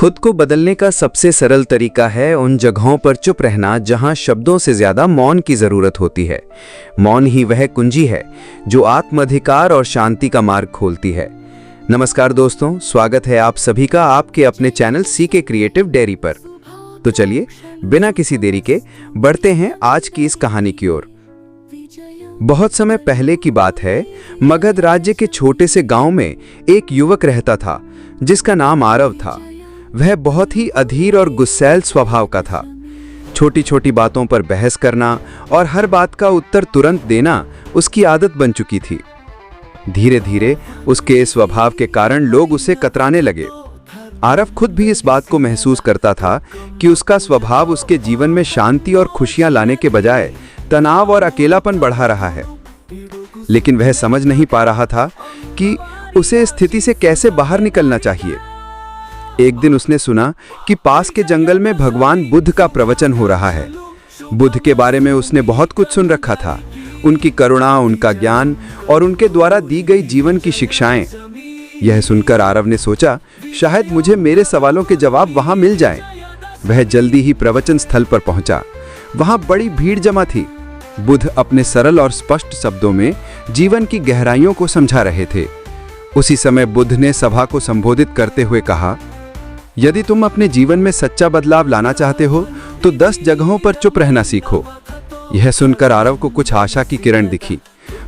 खुद को बदलने का सबसे सरल तरीका है उन जगहों पर चुप रहना जहां शब्दों से ज्यादा मौन की जरूरत होती है। मौन ही वह कुंजी है जो आत्माधिकार और शांति का मार्ग खोलती है। नमस्कार दोस्तों, स्वागत है आप सभी का आपके अपने चैनल सीके क्रिएटिव डायरी पर। तो चलिए बिना किसी देरी के बढ़ते हैं आज की इस कहानी की ओर। बहुत समय पहले की बात है, मगध राज्य के छोटे से गांव में एक युवक रहता था जिसका नाम आरव था। वह बहुत ही अधीर और गुस्सैल स्वभाव का था। छोटी छोटी बातों पर बहस करना और हर बात का उत्तर तुरंत देना उसकी आदत बन चुकी थी। धीरे धीरे उसके इस स्वभाव के कारण लोग उसे कतराने लगे। आरव खुद भी इस बात को महसूस करता था कि उसका स्वभाव उसके जीवन में शांति और खुशियां लाने के बजाय तनाव और अकेलापन बढ़ा रहा है। लेकिन वह समझ नहीं पा रहा था कि उसे इस स्थिति से कैसे बाहर निकलना चाहिए। एक दिन उसने सुना कि पास के जंगल में भगवान बुद्ध का प्रवचन हो रहा है। बुद्ध के बारे में उसने बहुत कुछ सुन रखा था, उनकी करुणा, उनका ज्ञान और उनके द्वारा दी गई जीवन की शिक्षाएं। यह सुनकर आरव ने सोचा, शायद मुझे मेरे सवालों के जवाब वहां मिल जाएं। वह जल्दी ही प्रवचन स्थल पर पहुंचा। वहां बड़ी भीड़ जमा थी। बुद्ध अपने सरल और स्पष्ट शब्दों में जीवन की गहराइयों को समझा रहे थे। उसी समय बुद्ध ने सभा को संबोधित करते हुए कहा, यदि तुम अपने जीवन में सच्चा बदलाव लाना चाहते हो तो 10 जगहों पर चुप रहना सीखो। यह सुनकर आरव को कुछ आशा की किरण दिखी।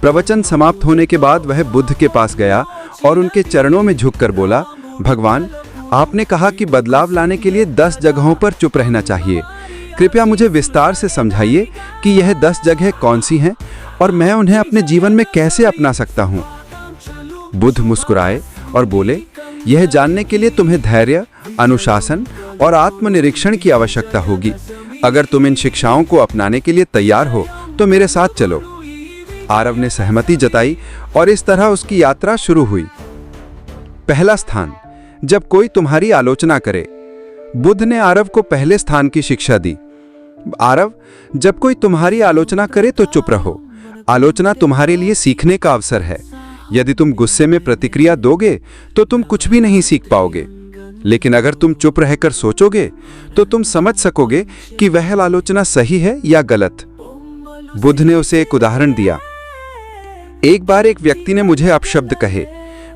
प्रवचन समाप्त होने के बाद वह बुद्ध के पास गया और उनके चरणों में झुककर बोला, भगवान, आपने कहा कि बदलाव लाने के लिए 10 जगहों पर चुप रहना चाहिए। कृपया मुझे विस्तार से समझाइए कि यह 10 जगह कौन सी हैं और मैं उन्हें अपने जीवन में कैसे अपना सकता हूँ। बुद्ध मुस्कुराए और बोले, यह जानने के लिए तुम्हें धैर्य, अनुशासन और आत्मनिरीक्षण की आवश्यकता होगी। अगर तुम इन शिक्षाओं को अपनाने के लिए तैयार हो तो मेरे साथ चलो। आरव ने सहमति जताई और इस तरह उसकी यात्रा शुरू हुई। पहला स्थान, जब कोई तुम्हारी आलोचना करे। बुद्ध ने आरव को पहले स्थान की शिक्षा दी। आरव, जब कोई तुम्हारी आलोचना करे तो चुप रहो। आलोचना तुम्हारे लिए सीखने का अवसर है। यदि तुम गुस्से में प्रतिक्रिया दोगे तो तुम कुछ भी नहीं सीख पाओगे, लेकिन अगर तुम चुप रहकर सोचोगे तो तुम समझ सकोगे कि वह आलोचना सही है या गलत। बुद्ध ने उसे एक उदाहरण दिया। एक बार एक व्यक्ति ने मुझे अपशब्द कहे।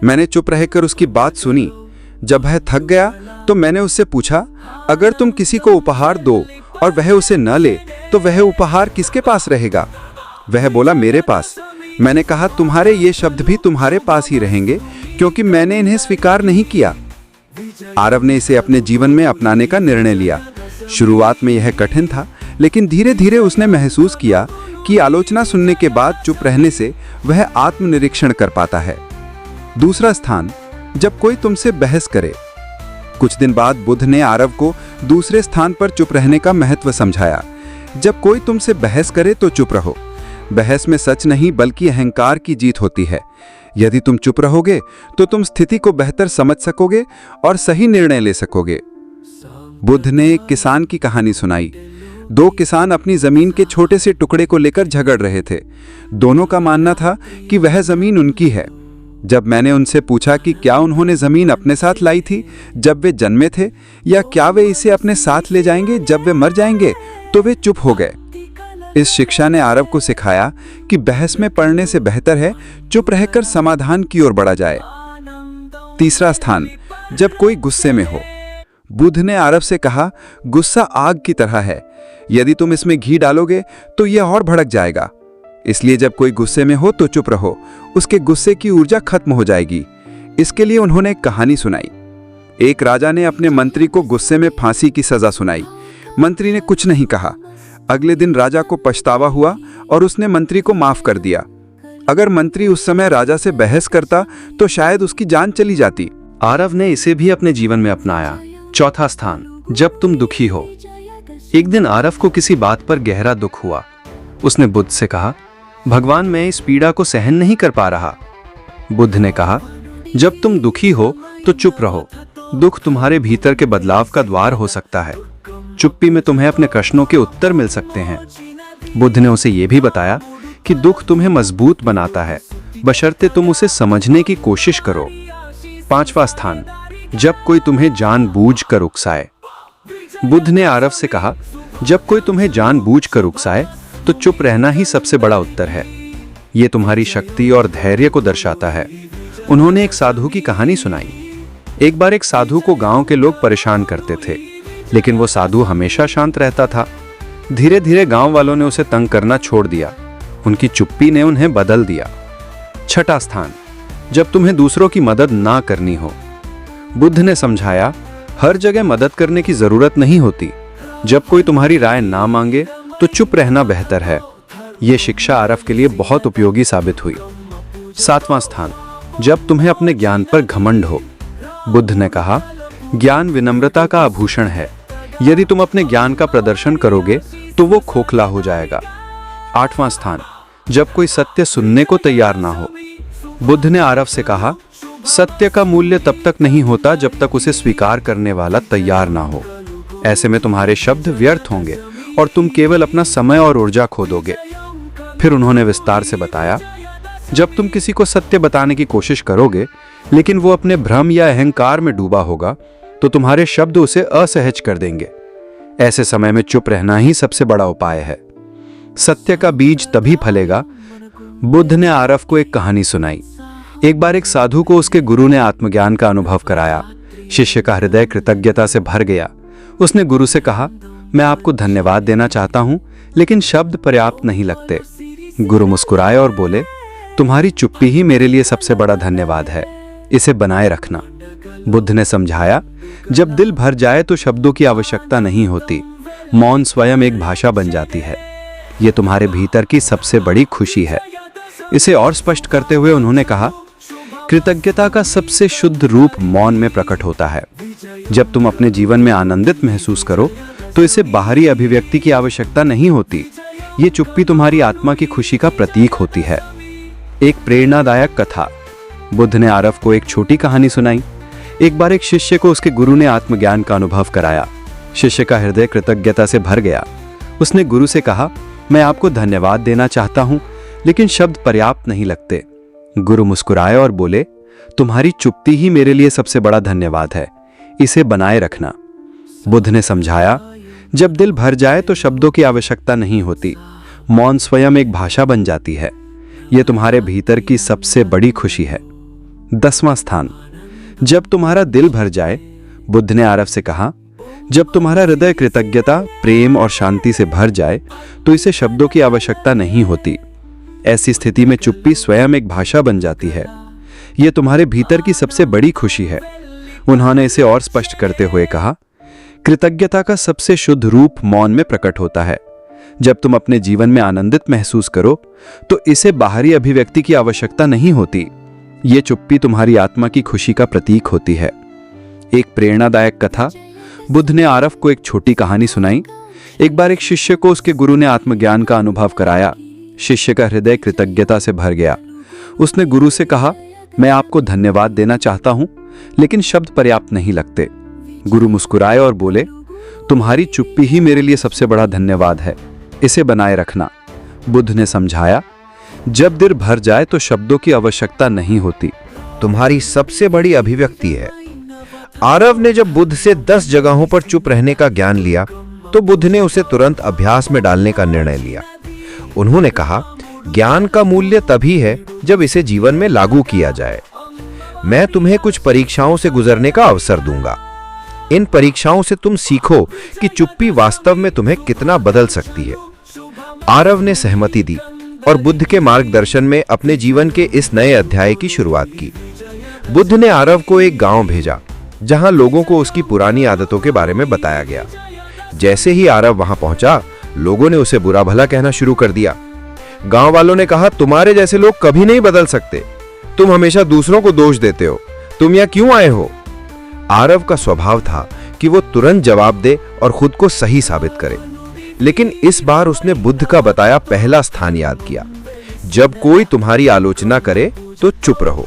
मैंने चुप रहकर उसकी बात सुनी। जब वह थक गया तो मैंने उससे पूछा, अगर तुम किसी को उपहार दो और वह उसे न ले तो वह उपहार किसके पास रहेगा? वह बोला, मेरे पास। मैंने कहा, तुम्हारे ये शब्द भी तुम्हारे पास ही रहेंगे क्योंकि मैंने इन्हें स्वीकार नहीं किया। आरव ने इसे अपने जीवन में अपनाने का निर्णय लिया। शुरुआत में यह कठिन था, लेकिन धीरे धीरे उसने महसूस किया कि आलोचना सुनने के बाद चुप रहने से वह आत्मनिरीक्षण कर पाता है। दूसरा स्थान, जब कोई तुमसे बहस करे। कुछ दिन बाद बुद्ध ने आरव को दूसरे स्थान पर चुप रहने का महत्व समझाया। जब कोई तुमसे बहस करे तो चुप रहो। बहस में सच नहीं बल्कि अहंकार की जीत होती है। यदि तुम चुप रहोगे तो तुम स्थिति को बेहतर समझ सकोगे और सही निर्णय ले सकोगे। बुद्ध ने एक किसान की कहानी सुनाई। 2 किसान अपनी जमीन के छोटे से टुकड़े को लेकर झगड़ रहे थे। दोनों का मानना था कि वह जमीन उनकी है। जब मैंने उनसे पूछा कि क्या उन्होंने जमीन अपने साथ लाई थी जब वे जन्मे थे, या क्या वे इसे अपने साथ ले जाएंगे जब वे मर जाएंगे, तो वे चुप हो गए। इस शिक्षा ने आरव को सिखाया कि बहस में पड़ने से बेहतर है चुप रहकर समाधान की ओर बढ़ा जाए। तीसरा स्थान, जब कोई गुस्से में हो। बुद्ध ने आरव से कहा, गुस्सा आग की तरह है। यदि तुम इसमें घी डालोगे तो यह और भड़क जाएगा। इसलिए जब कोई गुस्से में हो तो चुप रहो, उसके गुस्से की ऊर्जा खत्म हो जाएगी। इसके लिए उन्होंने एक कहानी सुनाई। एक राजा ने अपने मंत्री को गुस्से में फांसी की सजा सुनाई। मंत्री ने कुछ नहीं कहा। अगले दिन राजा को पछतावा हुआ और उसने मंत्री को माफ कर दिया। अगर मंत्री उस समय राजा से बहस करता तो शायद उसकी जान चली जाती। आरव ने इसे भी अपने जीवन में अपनाया। चौथा स्थान, जब तुम दुखी हो। एक दिन आरव को किसी बात पर गहरा दुख हुआ। उसने बुद्ध से कहा, भगवान, मैं इस पीड़ा को सहन नहीं कर पा रहा। बुद्ध ने कहा, जब तुम दुखी हो तो चुप रहो। दुख तुम्हारे भीतर के बदलाव का द्वार हो सकता है। चुप्पी में तुम्हें अपने प्रश्नों के उत्तर मिल सकते हैं। बुद्ध ने उसे यह भी बताया कि दुख तुम्हें मजबूत बनाता है, बशर्ते तुम उसे समझने की कोशिश करो। 5वां स्थान, जब कोई तुम्हें जानबूझकर उकसाए। बुद्ध ने आरव से कहा, जब कोई तुम्हें जानबूझकर उकसाए तो चुप रहना ही सबसे बड़ा उत्तर है। ये तुम्हारी शक्ति और धैर्य को दर्शाता है। उन्होंने एक साधु की कहानी सुनाई। एक बार एक साधु को गांव के लोग परेशान करते थे, लेकिन वो साधु हमेशा शांत रहता था। धीरे धीरे गांव वालों ने उसे तंग करना छोड़ दिया। उनकी चुप्पी ने उन्हें बदल दिया। छठा स्थान, जब तुम्हें दूसरों की मदद ना करनी हो। बुद्ध ने समझाया, हर जगह मदद करने की जरूरत नहीं होती। जब कोई तुम्हारी राय ना मांगे तो चुप रहना बेहतर है। यह शिक्षा आरव के लिए बहुत उपयोगी साबित हुई। सातवां स्थान, जब तुम्हें अपने ज्ञान पर घमंड हो। बुद्ध ने कहा, ज्ञान विनम्रता का आभूषण है। यदि तुम अपने ज्ञान का प्रदर्शन करोगे तो वो खोखला हो जाएगा। आठवां स्थान, जब कोई सत्य सुनने को तैयार ना हो। बुद्ध ने आरव से कहा, सत्य का मूल्य तब तक नहीं होता जब तक उसे स्वीकार करने वाला तैयार ना हो। ऐसे में तुम्हारे शब्द व्यर्थ होंगे और तुम केवल अपना समय और ऊर्जा खो दोगे। फिर उन्होंने विस्तार से बताया, जब तुम किसी को सत्य बताने की कोशिश करोगे लेकिन वो अपने भ्रम या अहंकार में डूबा होगा तो तुम्हारे शब्द उसे असहज कर देंगे। ऐसे समय में चुप रहना ही सबसे बड़ा उपाय है। सत्य का बीज तभी फलेगा। बुद्ध ने आरव को एक कहानी सुनाई। एक बार एक साधु को उसके गुरु ने आत्मज्ञान का अनुभव कराया। शिष्य का हृदय कृतज्ञता से भर गया। उसने गुरु से कहा, मैं आपको धन्यवाद देना चाहता हूं, लेकिन शब्द पर्याप्त नहीं लगते। गुरु मुस्कुराए और बोले, तुम्हारी चुप्पी ही मेरे लिए सबसे बड़ा धन्यवाद है। इसे बनाए रखना। बुद्ध ने समझाया, जब दिल भर जाए तो शब्दों की आवश्यकता नहीं होती। मौन स्वयं एक भाषा बन जाती है। यह तुम्हारे भीतर की सबसे बड़ी खुशी है। इसे और स्पष्ट करते हुए उन्होंने कहा, कृतज्ञता का सबसे शुद्ध रूप मौन में प्रकट होता है। जब तुम अपने जीवन में आनंदित महसूस करो तो इसे बाहरी अभिव्यक्ति की आवश्यकता नहीं होती। ये चुप्पी तुम्हारी आत्मा की खुशी का प्रतीक होती है। एक प्रेरणादायक कथा। बुद्ध ने आरव को एक छोटी कहानी सुनाई। एक बार एक शिष्य को उसके गुरु ने आत्मज्ञान का अनुभव कराया। शिष्य का हृदय कृतज्ञता से भर गया। उसने गुरु से कहा, मैं आपको धन्यवाद देना चाहता हूं, लेकिन शब्द पर्याप्त नहीं लगते। गुरु मुस्कुराए और बोले, तुम्हारी चुप्पी ही मेरे लिए सबसे बड़ा धन्यवाद है। इसे बनाए रखना। बुद्ध ने समझाया, जब दिल भर जाए तो शब्दों की आवश्यकता नहीं होती। मौन स्वयं एक भाषा बन जाती है। यह तुम्हारे भीतर की सबसे बड़ी खुशी है। 10वां स्थान, जब तुम्हारा दिल भर जाए। बुद्ध ने आरव से कहा, जब तुम्हारा हृदय कृतज्ञता, प्रेम और शांति से भर जाए तो इसे शब्दों की आवश्यकता नहीं होती। ऐसी स्थिति में चुप्पी स्वयं एक भाषा बन जाती है। यह तुम्हारे भीतर की सबसे बड़ी खुशी है। उन्होंने इसे और स्पष्ट करते हुए कहा, कृतज्ञता का सबसे शुद्ध रूप मौन में प्रकट होता है। जब तुम अपने जीवन में आनंदित महसूस करो तो इसे बाहरी अभिव्यक्ति की आवश्यकता नहीं होती। ये चुप्पी तुम्हारी आत्मा की खुशी का प्रतीक होती है। एक प्रेरणादायक कथा। बुद्ध ने आरव को एक छोटी कहानी सुनाई। एक बार एक शिष्य को उसके गुरु ने आत्मज्ञान का अनुभव कराया। शिष्य का हृदय कृतज्ञता से भर गया। उसने गुरु से कहा, मैं आपको धन्यवाद देना चाहता हूं, लेकिन शब्द पर्याप्त नहीं लगते। गुरु मुस्कुराए और बोले, तुम्हारी चुप्पी ही मेरे लिए सबसे बड़ा धन्यवाद है। इसे बनाए रखना। बुद्ध ने समझाया, जब दिल भर जाए तो शब्दों की आवश्यकता नहीं होती। तुम्हारी सबसे बड़ी अभिव्यक्ति है। आरव ने जब बुद्ध से 10 जगहों पर चुप रहने का ज्ञान लिया तो बुद्ध ने उसे तुरंत अभ्यास में डालने का निर्णय लिया। उन्होंने कहा, ज्ञान का मूल्य तभी है जब इसे जीवन में लागू किया जाए। मैं तुम्हें कुछ परीक्षाओं से गुजरने का अवसर दूंगा। इन परीक्षाओं से तुम सीखो कि चुप्पी वास्तव में तुम्हें कितना बदल सकती है। आरव ने सहमति दी और बुद्ध के मार्गदर्शन में अपने जीवन के इस नए अध्याय की शुरुआत की। बुद्ध ने आरव को एक गांव भेजा जहां लोगों को उसकी पुरानी आदतों के बारे में बताया गया। जैसे ही आरव वहां पहुंचा, लोगों ने उसे बुरा भला कहना शुरू कर दिया। गांव वालों ने कहा, तुम्हारे जैसे लोग कभी नहीं बदल सकते। तुम हमेशा दूसरों को दोष देते हो। तुम यहां क्यों आए हो? आरव का स्वभाव था कि वो तुरंत जवाब दे और खुद को सही साबित करे, लेकिन इस बार उसने बुद्ध का बताया पहला स्थान याद किया। जब कोई तुम्हारी आलोचना करे तो चुप रहो।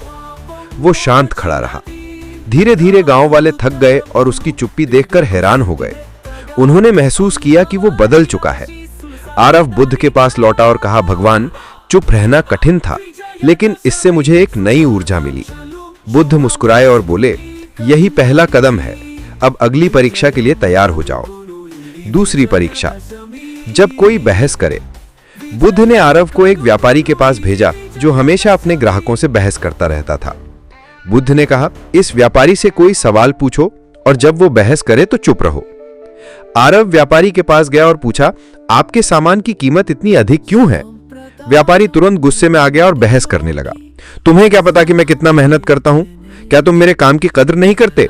वो शांत खड़ा रहा। धीरे धीरे गांव वाले थक गए और उसकी चुप्पी देखकर हैरान हो गए। उन्होंने महसूस किया कि वो बदल चुका है। आरव बुद्ध के पास लौटा और कहा, भगवान, चुप रहना कठिन था, लेकिन इससे मुझे एक नई ऊर्जा मिली। बुद्ध मुस्कुराए और बोले, यही पहला कदम है। अब अगली परीक्षा के लिए तैयार हो जाओ। दूसरी परीक्षा। जब कोई बहस करे। बुद्ध ने आरव को एक व्यापारी के पास भेजा जो हमेशा अपने ग्राहकों से बहस करता रहता था। बुद्ध ने कहा, इस व्यापारी से कोई सवाल पूछो और जब वो बहस करे तो चुप रहो। आरव व्यापारी के पास गया और पूछा, आपके सामान की कीमत इतनी अधिक क्यों है? व्यापारी तुरंत गुस्से में आ गया और बहस करने लगा, तुम्हें क्या पता कि मैं कितना मेहनत करता हूं? क्या तुम मेरे काम की कदर नहीं करते?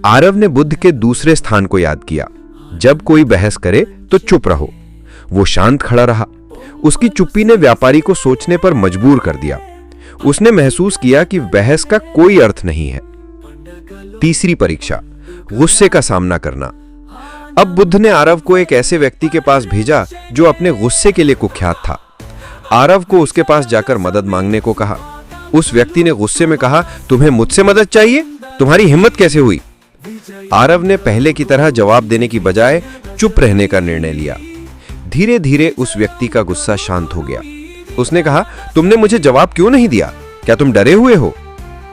आरव ने बुद्ध के दूसरे स्थान को याद किया, जब कोई बहस करे तो चुप रहो। वो शांत खड़ा रहा। उसकी चुप्पी ने व्यापारी को सोचने पर मजबूर कर दिया। उसने महसूस किया कि बहस का कोई अर्थ नहीं है। तीसरी परीक्षा, गुस्से का सामना करना। अब बुद्ध ने आरव को एक ऐसे व्यक्ति के पास भेजा जो अपने गुस्से के लिए कुख्यात था। आरव को उसके पास जाकर मदद मांगने को कहा। उस व्यक्ति ने गुस्से में कहा, तुम्हें मुझसे मदद चाहिए? तुम्हारी हिम्मत कैसे हुई? आरव ने पहले की तरह जवाब देने की बजाय चुप रहने का निर्णय लिया। धीरे धीरे उस व्यक्ति का गुस्सा शांत हो गया। उसने कहा, तुमने मुझे जवाब क्यों नहीं दिया? क्या तुम डरे हुए हो?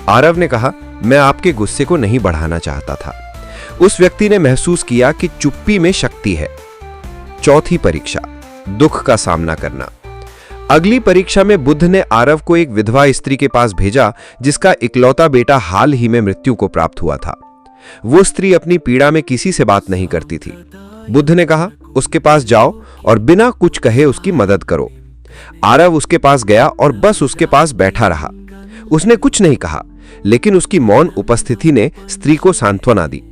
आरव ने कहा, मैं आपके गुस्से को नहीं बढ़ाना चाहता था। उस व्यक्ति ने महसूस किया कि चुप्पी में शक्ति है। चौथी परीक्षा, दुख का सामना करना। अगली परीक्षा में बुद्ध ने आरव को एक विधवा स्त्री के पास भेजा जिसका इकलौता बेटा हाल ही में मृत्यु को प्राप्त हुआ था। वो स्त्री अपनी पीड़ा में किसी से बात नहीं करती थी। बुद्ध ने कहा, उसके पास जाओ और बिना कुछ कहे उसकी मदद करो। आरव उसके पास गया और बस उसके पास बैठा रहा। उसने कुछ नहीं कहा, लेकिन उसकी मौन उपस्थिति ने स्त्री को सांत्वना दी।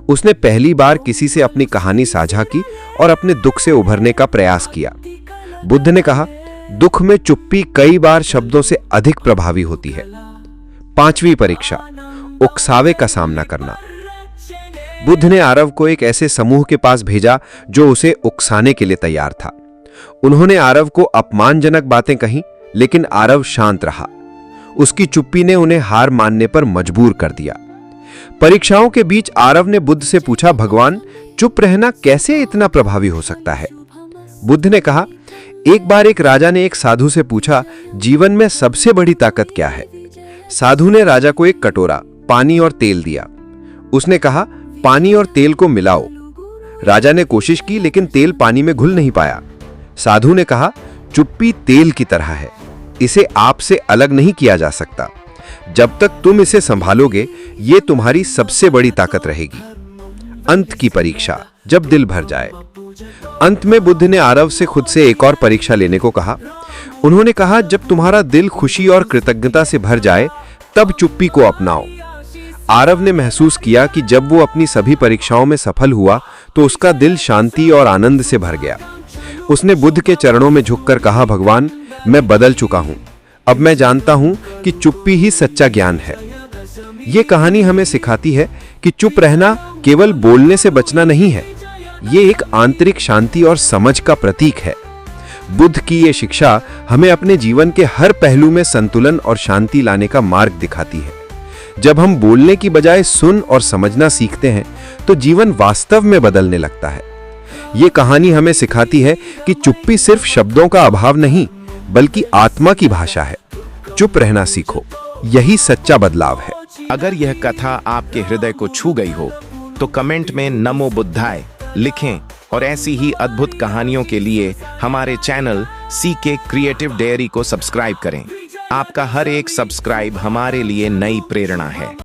उसने पहली बार किसी से अपनी कहानी साझा की और अपने दुख से उभरने का प्रयास किया। बुद्ध ने कहा, दुख में चुप्पी कई बार शब्दों से अधिक प्रभावी होती है। पांचवी परीक्षा, उकसावे का सामना करना। बुद्ध ने आरव को एक ऐसे समूह के पास भेजा जो उसे उकसाने के लिए तैयार था। उन्होंने आरव को अपमानजनक बातें कहीं, लेकिन आरव शांत रहा। उसकी चुप्पी ने उन्हें हार मानने पर मजबूर कर दिया। परीक्षाओं के बीच आरव ने बुद्ध से पूछा, भगवान, चुप रहना कैसे इतना प्रभावी हो सकता है? बुद्ध ने कहा, एक बार एक राजा ने एक साधु से पूछा, जीवन में सबसे बड़ी ताकत क्या है? साधु ने राजा को एक कटोरा पानी और तेल दिया। उसने कहा, पानी और तेल को मिलाओ। राजा ने कोशिश की, लेकिन तेल पानी में घुल नहीं पाया। साधु ने कहा, चुप्पी तेल की तरह है, इसे आपसे अलग नहीं किया जा सकता। जब तक तुम इसे संभालोगे, ये तुम्हारी सबसे बड़ी ताकत रहेगी। अंत की परीक्षा, जब दिल भर जाए। अंत में बुद्ध ने आरव से खुद से एक और परीक्षा लेने को कहा। उन्होंने कहा, जब तुम्हारा दिल खुशी और कृतज्ञता से भर जाए, तब चुप्पी को अपनाओ। आरव ने महसूस किया कि जब वो अपनी सभी परीक्षाओं में सफल हुआ तो उसका दिल शांति और आनंद से भर गया। उसने बुद्ध के चरणों में झुककर कहा, भगवान, मैं बदल चुका हूं। अब मैं जानता हूं कि चुप्पी ही सच्चा ज्ञान है। ये कहानी हमें सिखाती है कि चुप रहना केवल बोलने से बचना नहीं है, ये एक आंतरिक शांति और समझ का प्रतीक है। बुद्ध की ये शिक्षा हमें अपने जीवन के हर पहलू में संतुलन और शांति लाने का मार्ग दिखाती है। जब हम बोलने की बजाय सुन और समझना सीखते हैं तो जीवन वास्तव में बदलने लगता है। ये कहानी हमें सिखाती है कि चुप्पी सिर्फ शब्दों का अभाव नहीं, बल्कि आत्मा की भाषा है। चुप रहना सीखो, यही सच्चा बदलाव है। अगर यह कथा आपके हृदय को छू गई हो तो कमेंट में नमो बुद्धाय लिखें और ऐसी ही अद्भुत कहानियों के लिए हमारे चैनल CK क्रिएटिव डायरी को सब्सक्राइब करें। आपका हर एक सब्सक्राइब हमारे लिए नई प्रेरणा है।